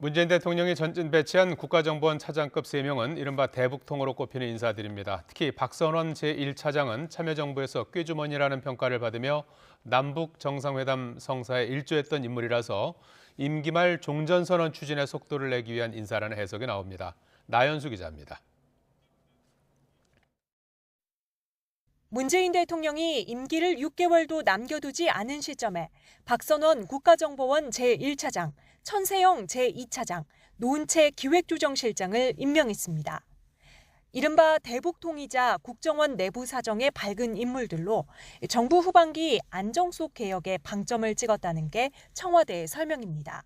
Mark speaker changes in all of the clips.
Speaker 1: 문재인 대통령이 전진 배치한 국가정보원 차장급 3명은 이른바 대북통으로 꼽히는 인사들입니다. 특히 박선원 제1차장은 참여정부에서 꾀주머니라는 평가를 받으며 남북 정상회담 성사에 일조했던 인물이라서 임기 말 종전선언 추진에 속도를 내기 위한 인사라는 해석이 나옵니다. 나연수 기자입니다.
Speaker 2: 문재인 대통령이 임기를 6개월도 남겨두지 않은 시점에 박선원 국가정보원 제1차장, 천세영 제2차장, 노은채 기획조정실장을 임명했습니다. 이른바 대북통이자 국정원 내부 사정에 밝은 인물들로 정부 후반기 안정 속 개혁에 방점을 찍었다는 게 청와대의 설명입니다.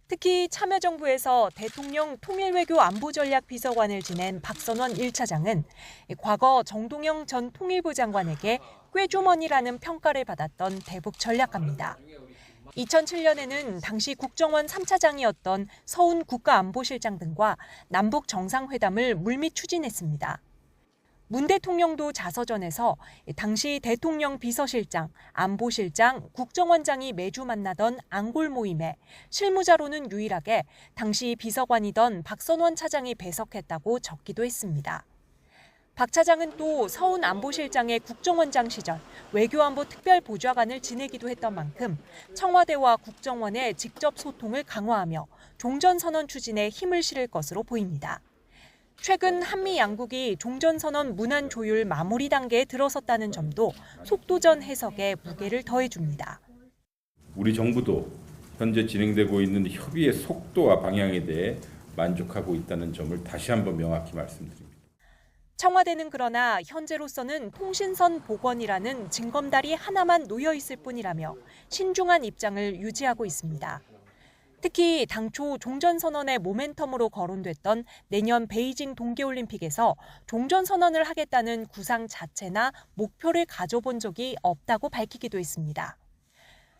Speaker 2: 특히 참여정부에서 대통령 통일외교안보전략비서관을 지낸 박선원 1차장은 과거 정동영 전 통일부 장관에게 꾀주머니라는 평가를 받았던 대북 전략가입니다. 2007년에는 당시 국정원 3차장이었던 서훈 국가안보실장 등과 남북 정상회담을 물밑 추진했습니다. 문 대통령도 자서전에서 당시 대통령 비서실장, 안보실장, 국정원장이 매주 만나던 앙골 모임에 실무자로는 유일하게 당시 비서관이던 박선원 차장이 배석했다고 적기도 했습니다. 박 차장은 또 서훈 안보실장의 국정원장 시절 외교안보 특별보좌관을 지내기도 했던 만큼 청와대와 국정원의 직접 소통을 강화하며 종전선언 추진에 힘을 실을 것으로 보입니다. 최근 한미 양국이 종전선언 문안 조율 마무리 단계에 들어섰다는 점도 속도전 해석에 무게를 더해줍니다.
Speaker 3: 우리 정부도 현재 진행되고 있는 협의의 속도와 방향에 대해 만족하고 있다는 점을 다시 한번 명확히 말씀드립니다.
Speaker 2: 청와대는 그러나 현재로서는 통신선 복원이라는 징검다리 하나만 놓여 있을 뿐이라며 신중한 입장을 유지하고 있습니다. 특히 당초 종전선언의 모멘텀으로 거론됐던 내년 베이징 동계올림픽에서 종전선언을 하겠다는 구상 자체나 목표를 가져본 적이 없다고 밝히기도 했습니다.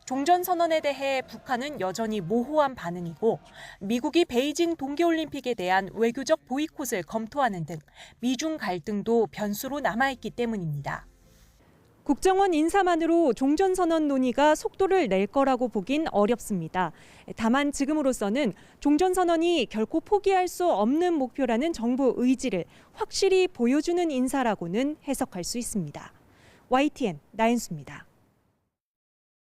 Speaker 2: 종전선언에 대해 북한은 여전히 모호한 반응이고 미국이 베이징 동계올림픽에 대한 외교적 보이콧을 검토하는 등 미중 갈등도 변수로 남아있기 때문입니다. 국정원 인사만으로 종전선언 논의가 속도를 낼 거라고 보긴 어렵습니다. 다만 지금으로서는 종전선언이 결코 포기할 수 없는 목표라는 정부 의지를 확실히 보여주는 인사라고는 해석할 수 있습니다. YTN 나연수입니다.